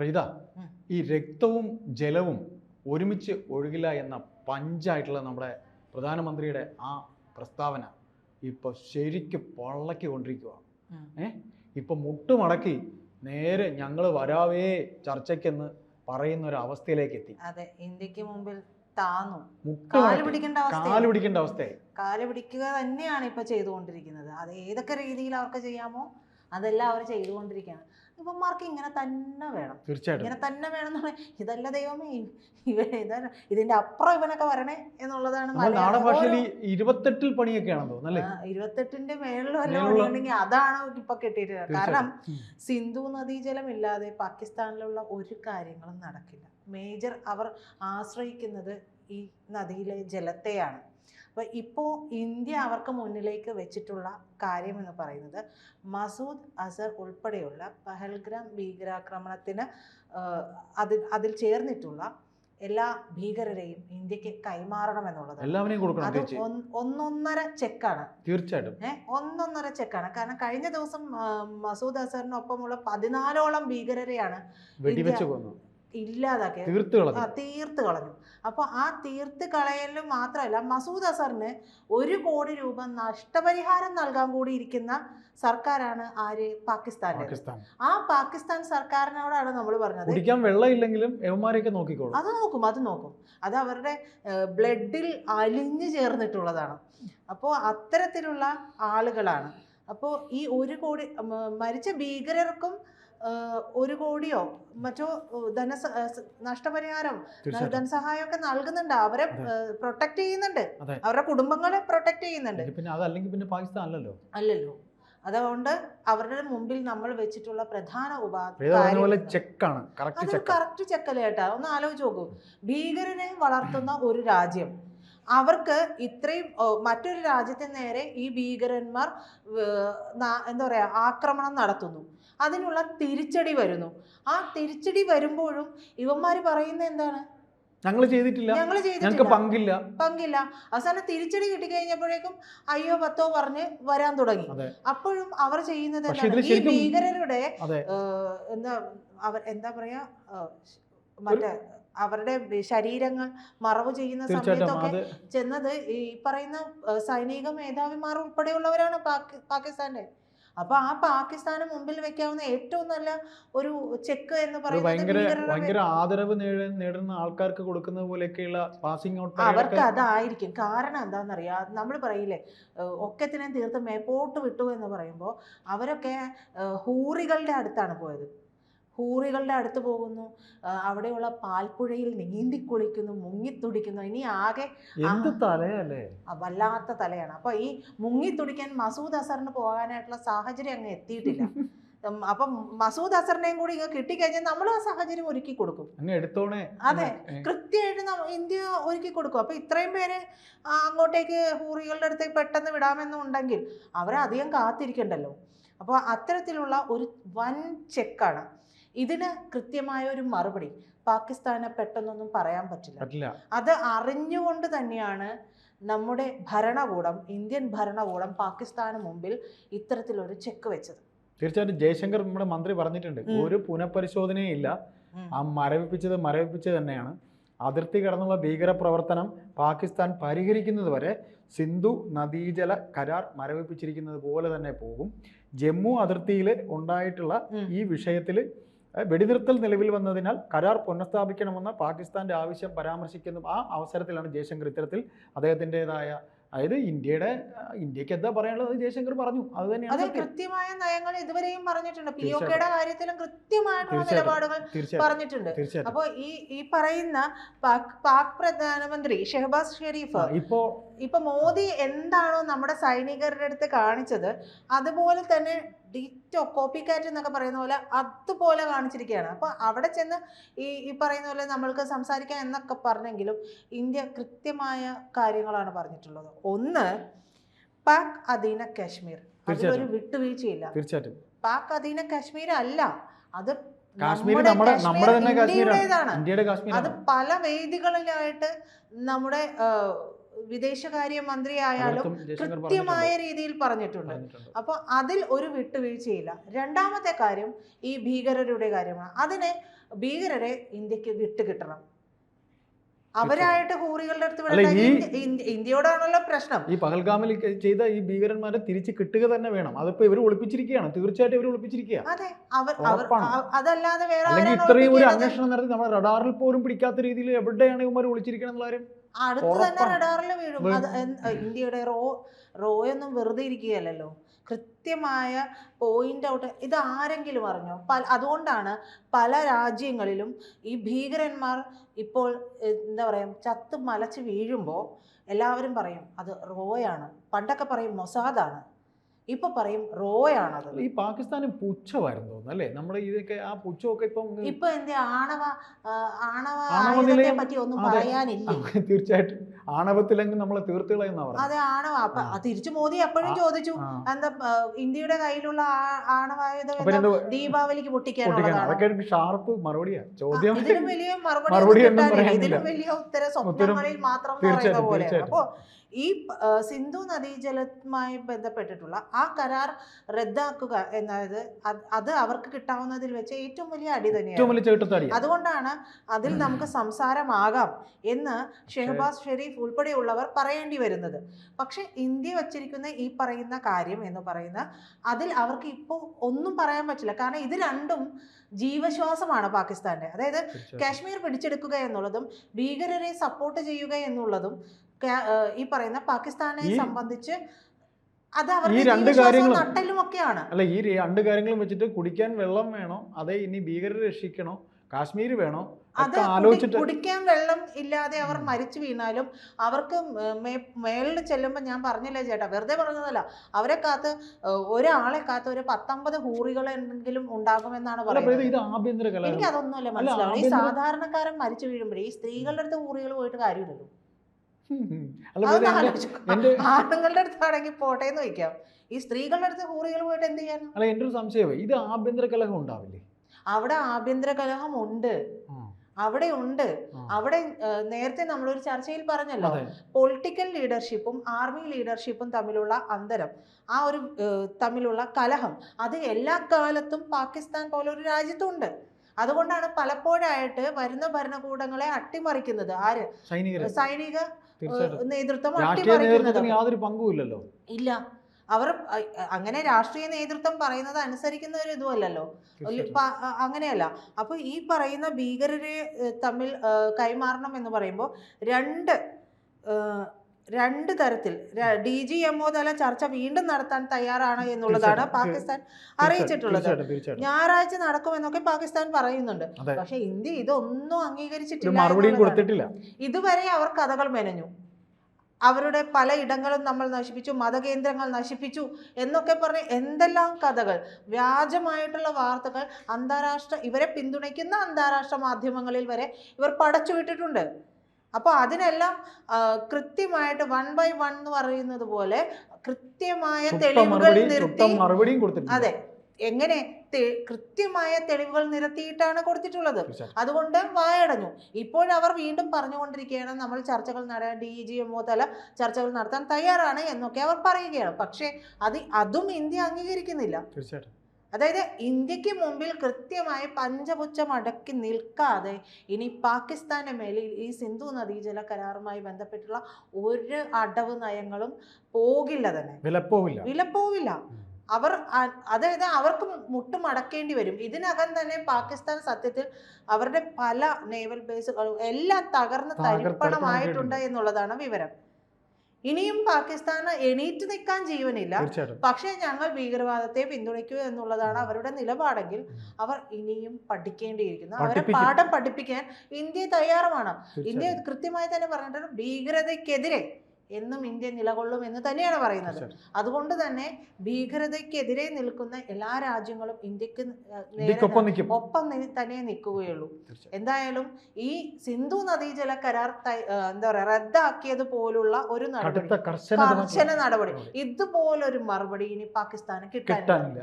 പ്രജിത, ഈ രക്തവും ജലവും ഒരുമിച്ച് ഒഴുകില്ല എന്ന പഞ്ചായിട്ടുള്ള നമ്മുടെ പ്രധാനമന്ത്രിയുടെ ആ പ്രസ്താവന ഇപ്പൊ ശരിക്കും പൊള്ളക്കി കൊണ്ടിരിക്കുക. ഇപ്പൊ മുട്ടുമടക്കി നേരെ ഞങ്ങൾ വരാവേ ചർച്ചയ്ക്കെന്ന് പറയുന്ന ഒരു അവസ്ഥയിലേക്ക് എത്തി. അതെ, ഇന്ത്യക്ക് മുമ്പിൽ താന്നു കാല് പിടിക്കേണ്ട അവസ്ഥയായി. കാല് പിടിക്കുക തന്നെയാണ് ഇപ്പൊ ചെയ്തുകൊണ്ടിരിക്കുന്നത്. അത് ഏതൊക്കെ രീതിയിൽ അവർക്ക് ചെയ്യാമോ അതെല്ലാം അവർ ചെയ്തുകൊണ്ടിരിക്കുകയാണ്. ഇവന്മാർക്ക് ഇങ്ങനെ തന്നെ വേണം, തീർച്ചയായിട്ടും ഇങ്ങനെ തന്നെ വേണം എന്ന് പറഞ്ഞാൽ ഇതല്ല ദൈവമേ, ഇതിന്റെ അപ്പുറം ഇവനൊക്കെ വരണേ എന്നുള്ളതാണ്. നാടൻ ഭാഷയിൽ 28 പണിയൊക്കെയാണെന്ന് തോന്നുന്നല്ലേ? 28ന്റെ മേളിൽ വല്ലതും പണിയുണ്ടെങ്കിൽ അതാണ് ഇപ്പൊ കിട്ടിയിട്ടുള്ളത്. കാരണം സിന്ധു നദീജലം ഇല്ലാതെ പാകിസ്ഥാനിലുള്ള ഒരു കാര്യങ്ങളും നടക്കില്ല. മേജർ അവർ ആശ്രയിക്കുന്നത് ഈ നദിയിലെ ജലത്തെയാണ്. അപ്പോൾ ഇപ്പോൾ ഇന്ത്യ അവർക്ക് മുന്നിലേക്ക് വെച്ചിട്ടുള്ള കാര്യം എന്ന് പറയുന്നത് മസൂദ് അസർ ഉൾപ്പെടെയുള്ള പഹൽഗ്രാം ഭീകരാക്രമണത്തിന് അതിൽ ചേർന്നിട്ടുള്ള എല്ലാ ഭീകരരെയും ഇന്ത്യക്ക് കൈമാറണം എന്നുള്ളത് അത് ഒന്നൊന്നര ചെക്കാണ്. തീർച്ചയായിട്ടും ഒന്നൊന്നര ചെക്കാണ്. കാരണം കഴിഞ്ഞ ദിവസം മസൂദ് അസറിനൊപ്പമുള്ള 14ഓളം ഭീകരരെയാണ് ഇല്ലാതാക്കി തീർത്ത് കളഞ്ഞു. അപ്പോൾ ആ തീർത്ത് കളയലും മാത്രമല്ല, മസൂദ് അസറിന് 1 കോടി രൂപ നഷ്ടപരിഹാരം നൽകാൻ കൂടി ഇരിക്കുന്ന സർക്കാരാണ് ആര്? പാകിസ്ഥാന്റെ. ആ പാകിസ്ഥാൻ സർക്കാരിനോടാണ് നമ്മൾ പറഞ്ഞത് കുടിക്കാൻ വെള്ളമില്ലെങ്കിലും നോക്കിക്കോളും. അത് നോക്കും. അത് അവരുടെ ബ്ലഡിൽ അലിഞ്ഞു ചേർന്നിട്ടുള്ളതാണ്. അപ്പോൾ അത്തരത്തിലുള്ള ആളുകളാണ്. അപ്പോൾ ഈ 1 കോടി മരിച്ച ഭീകരർക്കും 1 കോടിയോ മറ്റോ നഷ്ടപരിഹാരം ധനസഹായം ഒക്കെ നൽകുന്നുണ്ട്. അവരെ പ്രൊട്ടക്ട് ചെയ്യുന്നുണ്ട്, അവരുടെ കുടുംബങ്ങളെ പ്രൊട്ടക്ട് ചെയ്യുന്നുണ്ട്. അല്ലല്ലോ. അതുകൊണ്ട് അവരുടെ മുമ്പിൽ നമ്മൾ വെച്ചിട്ടുള്ള പ്രധാന കറക്റ്റ് ചെക്കല്ലേ ഏട്ടാ. ഒന്ന് ആലോചിച്ച് നോക്കൂ. ഭീകരനെ വളർത്തുന്ന ഒരു രാജ്യം, അവർക്ക് ഇത്രയും മറ്റൊരു രാജ്യത്തിന് നേരെ ഈ ഭീകരന്മാർ എന്താ പറയാ ആക്രമണം നടത്തുന്നു. അതിനുള്ള തിരിച്ചടി വരുന്നു. ആ തിരിച്ചടി വരുമ്പോഴും ഇവന്മാര് പറയുന്നത് എന്താണ്? ഞങ്ങൾ ചെയ്തിട്ടില്ല, പങ്കില്ല. അവസാനം തിരിച്ചടി കിട്ടിക്കഴിഞ്ഞപ്പോഴേക്കും അയ്യോ പത്തോ പറഞ്ഞ് വരാൻ തുടങ്ങി. അപ്പോഴും അവർ ചെയ്യുന്നത് എന്താണ്? ഈ ഭീകരരുടെ എന്താ പറയാ മറ്റേ അവരുടെ ശരീരങ്ങൾ മറവ് ചെയ്യുന്ന സമയത്തൊക്കെ ചെന്നത് ഈ പറയുന്ന സൈനിക മേധാവിമാർ ഉൾപ്പെടെയുള്ളവരാണ് പാകിസ്ഥാന്റെ. അപ്പൊ ആ പാകിസ്ഥാന് മുമ്പിൽ വെക്കാവുന്ന ഏറ്റവും നല്ല ഒരു ചെക്ക് എന്ന് പറയുന്നത് ആദരവ് നേടുന്ന ആൾക്കാർക്ക് കൊടുക്കുന്ന പോലെയൊക്കെയുള്ള പാസിംഗ് ഔട്ട് അവർക്ക് അതായിരിക്കും. കാരണം എന്താണെന്നറിയാം, നമ്മൾ പറയില്ലേ ഒക്കത്തിനെ തീർത്ത് മേപ്പോട്ട് വിട്ടു എന്ന് പറയുമ്പോൾ അവരൊക്കെ ഹൂറികളുടെ അടുത്താണ് പോയത്. ഹൂറികളുടെ അടുത്ത് പോകുന്നു, അവിടെയുള്ള പാൽപ്പുഴയിൽ നീന്തിക്കുളിക്കുന്നു, മുങ്ങിത്തുടിക്കുന്നു. ഇനി ആകെ വല്ലാത്ത തലയാണ്. അപ്പൊ ഈ മുങ്ങിത്തുടിക്കാൻ മസൂദ് അസറിന് പോകാനായിട്ടുള്ള സാഹചര്യം അങ്ങ് എത്തിയിട്ടില്ല. അപ്പം മസൂദ് അസറിനെയും കൂടി ഇങ്ങ് കിട്ടിക്കഴിഞ്ഞാൽ നമ്മൾ ആ സാഹചര്യം ഒരുക്കി കൊടുക്കും. അതെ, കൃത്യമായിട്ട് ഇന്ത്യ ഒരുക്കി കൊടുക്കും. അപ്പൊ ഇത്രയും പേര് അങ്ങോട്ടേക്ക് ഹൂറികളുടെ അടുത്തേക്ക് പെട്ടെന്ന് വിടാമെന്നുണ്ടെങ്കിൽ അവരെ അധികം കാത്തിരിക്കണ്ടല്ലോ. അപ്പോൾ അത്തരത്തിലുള്ള ഒരു വൻ ചെക്കാണ്. ഇതിന് കൃത്യമായ ഒരു മറുപടി പാകിസ്ഥാനെ പെട്ടെന്നൊന്നും പറയാൻ പറ്റില്ല. അത് അറിഞ്ഞുകൊണ്ട് തന്നെയാണ് നമ്മുടെ ഭരണകൂടം, ഇന്ത്യൻ ഭരണകൂടം പാകിസ്ഥാന് മുമ്പിൽ ഇത്തരത്തിലൊരു ചെക്ക് വെച്ചത്. തീർച്ചയായിട്ടും ജയശങ്കർ നമ്മുടെ മന്ത്രി പറഞ്ഞിട്ടുണ്ട്, ഒരു പുനഃപരിശോധനയും ഇല്ല, ആ മരവിപ്പിച്ചത് തന്നെയാണ്. അതിർത്തി കടന്നുള്ള ഭീകര പ്രവർത്തനം പാകിസ്ഥാൻ പരിഹരിക്കുന്നത് വരെ സിന്ധു നദീജല കരാർ മരവിപ്പിച്ചിരിക്കുന്നത് പോലെ തന്നെ പോകും. ജമ്മു അതിർത്തിയിൽ ഉണ്ടായിട്ടുള്ള ഈ വിഷയത്തിൽ വെടിനിർത്തൽ നിലവിൽ വന്നതിനാൽ കരാർ പുനഃസ്ഥാപിക്കണമെന്ന പാകിസ്ഥാന്റെ ആവശ്യം പരാമർശിക്കുന്നു. ആ അവസരത്തിലാണ് ജയശങ്കർ ഇത്തരത്തിൽ അദ്ദേഹത്തിൻ്റെതായ, അതായത് ഇന്ത്യക്ക് എന്താ പറയാനുള്ളത് ജയശങ്കർ പറഞ്ഞു. അത് തന്നെയാണ് കൃത്യമായ നയങ്ങൾ ഇതുവരെയും പറഞ്ഞിട്ടുണ്ട്. പിഒകെയുടെ കാര്യത്തിലും കൃത്യമായിട്ടുള്ള നിലപാടുകൾ പറഞ്ഞിട്ടുണ്ട്. അപ്പൊ ഈ പറയുന്ന പാക് പ്രധാനമന്ത്രി ഷെഹബാസ് ഷെരീഫ് ഇപ്പൊ മോദി എന്താണോ നമ്മുടെ സൈനികരുടെ അടുത്ത് കാണിച്ചത് അതുപോലെ തന്നെ ഡിറ്റോ കോപ്പി കാറ്റ് എന്നൊക്കെ പറയുന്ന പോലെ അതുപോലെ കാണിച്ചിരിക്കുകയാണ്. അപ്പൊ അവിടെ ചെന്ന് ഈ പറയുന്ന പോലെ നമ്മൾക്ക് സംസാരിക്കാം എന്നൊക്കെ പറഞ്ഞെങ്കിലും ഇന്ത്യ കൃത്യമായ കാര്യങ്ങളാണ് പറഞ്ഞിട്ടുള്ളത്. ഒന്ന്, പാക് അധീന കാശ്മീർ, അതിലൊരു വിട്ടുവീഴ്ചയില്ല. തീർച്ചയായിട്ടും പാക് അധീന കാശ്മീർ അല്ല, അത് ഇന്ത്യയുടേതാണ്. അത് പല വേദികളിലായിട്ട് നമ്മുടെ വിദേശകാര്യ മന്ത്രിയായാലും അവിടുത്തെ ജയശങ്കർ കൃത്യമായ രീതിയിൽ പറഞ്ഞിട്ടുണ്ട്. അപ്പോൾ അതിൽ ഒരു വിട്ടുവീഴ്ചയില്ല. രണ്ടാമത്തെ കാര്യം ഈ ഭീകരരുടെ കാര്യമാണ്. അതിനെ ഭീകരരെ ഇന്ത്യക്ക് വിട്ടുകിട്ടണം. അവരായിട്ട് ഹൂറികളുടെ അടുത്ത് ഇന്ത്യയോടാണല്ലോ പ്രശ്നം. ഈ പഹൽഗാമിൽ ചെയ്ത ഈ ഭീകരന്മാരെ തിരിച്ച് കിട്ടുക തന്നെ വേണം. അതിപ്പോ ഇവർ ഒളിപ്പിച്ചിരിക്കുകയാണ്, തീർച്ചയായിട്ടും ഇവർ ഒളിപ്പിച്ചിരിക്കുക. അതെ, അതല്ലാതെ വേറെ അല്ലെങ്കിൽ ഇത്രയും ഒരു അന്വേഷണം നടത്തി നമ്മുടെ റഡാറിൽ പോലും പിടിക്കാത്ത രീതിയിൽ എവിടെയാണ് ഇവന്മാർ ഒളിച്ചിരിക്കണം എന്നുള്ള കാര്യം അടുത്ത് തന്നെ റഡാറിൽ വീഴും. ഇന്ത്യയുടെ റോയൊന്നും വെറുതെ ഇരിക്കുകയല്ലോ, കൃത്യമായ പോയിന്റ് ഔട്ട്. ഇത് ആരെങ്കിലും അറിഞ്ഞോ? അതുകൊണ്ടാണ് പല രാജ്യങ്ങളിലും ഈ ഭീകരന്മാർ ഇപ്പോൾ എന്താ പറയുക ചത്ത് മലച്ച് വീഴുമ്പോൾ എല്ലാവരും പറയും അത് റോയാണ്. പണ്ടൊക്കെ പറയും മൊസാദാണ്, ഇപ്പൊ പറയും റോയാണത്. ഈ പാകിസ്ഥാന് പുച്ഛമായിരുന്നു തോന്നുന്നു അല്ലേ? നമ്മുടെ ഇതൊക്കെ ആ പുച്ഛമൊക്കെ ഇപ്പൊ എന്റെ ആണവത്തെ പറ്റി ഒന്നും പറയാനില്ല. തീർച്ചയായിട്ടും ആണവത്തിലെങ്കിൽ നമ്മളെ തീർത്തുകളയെന്നാ പറഞ്ഞത്. അതെ, ആണവ. അപ്പൊ തിരിച്ചു മോദി അപ്പോഴും ചോദിച്ചു എന്താ ഇന്ത്യയുടെ കയ്യിലുള്ള ആണവായുധം ദീപാവലിക്ക് പൊട്ടിക്കാനുള്ളതാണ്. ഷാർപ്പ് മറുപടിയാ ചോദ്യം. ഇതിലും വലിയ മറുപടി ഇതിലും വലിയ ഉത്തര സ്വപ്നങ്ങളിൽ മാത്രം പറയുന്ന പോലെ. അപ്പോ ഈ സിന്ധു നദീജലവുമായി ബന്ധപ്പെട്ടിട്ടുള്ള ആ കരാർ റദ്ദാക്കുക എന്നത് അത് അവർക്ക് കിട്ടാവുന്നതിൽ വെച്ച് ഏറ്റവും വലിയ അടി തന്നെയാണ്. അതുകൊണ്ടാണ് അതിൽ നമുക്ക് സംസാരമാകാം എന്ന് ഷെഹബാസ് ഷെരീഫ് ഉൾപ്പെടെയുള്ളവർ പറയേണ്ടി വരുന്നത്. പക്ഷെ ഇന്ത്യ വച്ചിരിക്കുന്ന ഈ പറയുന്ന കാര്യം എന്ന് പറയുന്ന അതിൽ അവർക്ക് ഇപ്പോൾ ഒന്നും പറയാൻ പറ്റില്ല. കാരണം ഇത് രണ്ടും ജീവശ്വാസമാണ് പാകിസ്ഥാന്റെ. അതായത് കാശ്മീർ പിടിച്ചെടുക്കുക എന്നുള്ളതും ഭീകരരെ സപ്പോർട്ട് ചെയ്യുക എന്നുള്ളതും ഈ പറയുന്ന പാകിസ്ഥാനെ സംബന്ധിച്ച് അത് അവരുടെ നട്ടലുമൊക്കെയാണ്. അല്ല, ഈ രണ്ട് കാര്യങ്ങളും വെച്ചിട്ട് കുടിക്കാൻ വെള്ളം വേണോ, അതേ ഇനി ഭീകരരെ രക്ഷിക്കണോ, കാശ്മീർ വേണോ, അത് കുടിക്കാൻ വെള്ളം ഇല്ലാതെ അവർ മരിച്ചു വീണാലും അവർക്ക് മേളിൽ ചെല്ലുമ്പോൾ ഞാൻ പറഞ്ഞില്ലേ ചേട്ടാ, വെറുതെ പറഞ്ഞതല്ല, അവരെ കാത്ത് ഒരാളെ കാത്ത് ഒരു 19 ഹൂറികളെങ്കിലും ഉണ്ടാകുമെന്നാണ് പറയുന്നത്. എനിക്ക് അതൊന്നുമല്ല മനസ്സിലാവും. ഈ സാധാരണക്കാരൻ മരിച്ചു വീഴുമ്പോഴേ ഈ സ്ത്രീകളുടെ അടുത്ത് ഹൂറികൾ പോയിട്ട് കാര്യമില്ലല്ലോ. ആണുങ്ങളുടെ അടുത്താണെങ്കിൽ പോട്ടെ എന്ന് വയ്ക്കാം, ഈ സ്ത്രീകളുടെ അടുത്ത് ഹൂറികൾ പോയിട്ട് എന്ത് ചെയ്യാൻ? അല്ല, എന്റെ ഒരു സംശയം, ഇത് ആഭ്യന്തര കലഹം ഉണ്ടാവില്ലേ? അവിടെ ആഭ്യന്തര കലഹം ഉണ്ട്, അവിടെ ഉണ്ട്. അവിടെ നേരത്തെ നമ്മളൊരു ചർച്ചയിൽ പറഞ്ഞല്ലോ, പൊളിറ്റിക്കൽ ലീഡർഷിപ്പും ആർമി ലീഡർഷിപ്പും തമ്മിലുള്ള അന്തരം, ആ ഒരു തമ്മിലുള്ള കലഹം അത് എല്ലാ കാലത്തും പാകിസ്ഥാൻ പോലൊരു രാജ്യത്തുണ്ട്. അതുകൊണ്ടാണ് പലപ്പോഴായിട്ട് വരുന്ന ഭരണകൂടങ്ങളെ അട്ടിമറിക്കുന്നത്. ആര്? സൈനിക നേതൃത്വം അട്ടിമറിക്കുന്നത്. യാതൊരു പങ്കുമില്ലല്ലോ. ഇല്ല, അവർ അങ്ങനെ രാഷ്ട്രീയ നേതൃത്വം പറയുന്നത് അനുസരിക്കുന്ന ഒരു ഇതുമല്ലല്ലോ, അങ്ങനെയല്ല. അപ്പൊ ഈ പറയുന്ന ഭീകരരെ തമ്മിൽ കൈമാറണം എന്ന് പറയുമ്പോൾ രണ്ട് തരത്തിൽ DGMO തല ചർച്ച വീണ്ടും നടത്താൻ തയ്യാറാണ് എന്നുള്ളതാണ് പാകിസ്ഥാൻ അറിയിച്ചിട്ടുള്ളത്. ഞായറാഴ്ച നടക്കുമെന്നൊക്കെ പാകിസ്ഥാൻ പറയുന്നുണ്ട്. പക്ഷെ ഇന്ത്യ ഇതൊന്നും അംഗീകരിച്ചിട്ടില്ല. ഇതുവരെ അവർ കഥകൾ മെനഞ്ഞു. അവരുടെ പല ഇടങ്ങളും നമ്മൾ നശിപ്പിച്ചു, മതകേന്ദ്രങ്ങൾ നശിപ്പിച്ചു എന്നൊക്കെ പറഞ്ഞ് എന്തെല്ലാം കഥകൾ, വ്യാജമായിട്ടുള്ള വാർത്തകൾ ഇവരെ പിന്തുണയ്ക്കുന്ന അന്താരാഷ്ട്ര മാധ്യമങ്ങളിൽ വരെ ഇവർ പടച്ചുവിട്ടിട്ടുണ്ട്. അപ്പോൾ അതിനെല്ലാം കൃത്യമായിട്ട് 1 by 1 എന്ന് പറയുന്നത് പോലെ കൃത്യമായ തെളിവുകൾ നിരത്തി, അതെ, എങ്ങനെ കൃത്യമായ തെളിവുകൾ നിരത്തിയിട്ടാണ് കൊടുത്തിട്ടുള്ളത്. അതുകൊണ്ട് വായടഞ്ഞു. ഇപ്പോഴവർ വീണ്ടും പറഞ്ഞുകൊണ്ടിരിക്കുകയാണ് നമ്മൾ ചർച്ചകൾ DGMO തല ചർച്ചകൾ നടത്താൻ തയ്യാറാണ് എന്നൊക്കെ അവർ പറയുകയാണ്. പക്ഷേ അതും ഇന്ത്യ അംഗീകരിക്കുന്നില്ല. അതായത് ഇന്ത്യക്ക് മുമ്പിൽ കൃത്യമായി പഞ്ചപുച്ഛം അടക്കി നിൽക്കാതെ ഇനി പാകിസ്ഥാന്റെ മേലിൽ ഈ സിന്ധു നദീജല കരാറുമായി ബന്ധപ്പെട്ടുള്ള ഒരു അടവ് നയങ്ങളും പോകില്ല, തന്നെ വിലപ്പോവില്ല. അതായത് അവർക്ക് മുട്ടുമടക്കേണ്ടി വരും. ഇതിനകം തന്നെ പാകിസ്ഥാൻ സത്യത്തിൽ അവരുടെ പല നേവൽ ബേസുകളും എല്ലാം തകർന്ന് തരിപ്പണമായിട്ടുണ്ട് എന്നുള്ളതാണ് വിവരം. ഇനിയും പാകിസ്ഥാന് എണീറ്റ് നിൽക്കാൻ ജീവനില്ല. പക്ഷേ ഞങ്ങൾ ഭീകരവാദത്തെ പിന്തുണയ്ക്കൂ എന്നുള്ളതാണ് അവരുടെ നിലപാടെങ്കിൽ അവർ ഇനിയും പഠിക്കേണ്ടിയിരിക്കുന്നു. അവരെ പാഠം പഠിപ്പിക്കാൻ ഇന്ത്യ തയ്യാറുമാണ്. ഇന്ത്യ കൃത്യമായി തന്നെ പറഞ്ഞിട്ടുണ്ട്, ഭീകരതയ്ക്കെതിരെ എന്നും ഇന്ത്യ നിലകൊള്ളും എന്ന് തന്നെയാണ് പറയുന്നത്. അതുകൊണ്ട് തന്നെ ഭീകരതയ്ക്കെതിരെ നിൽക്കുന്ന എല്ലാ രാജ്യങ്ങളും ഇന്ത്യക്ക് ഒപ്പം തന്നെ നിൽക്കുകയുള്ളൂ. എന്തായാലും ഈ സിന്ധു നദീജല കരാർ റദ്ദാക്കിയത് പോലുള്ള ഒരു കർശന നടപടി, ഇതുപോലൊരു മറുപടി ഇനി പാകിസ്ഥാന് കിട്ടാനില്ല.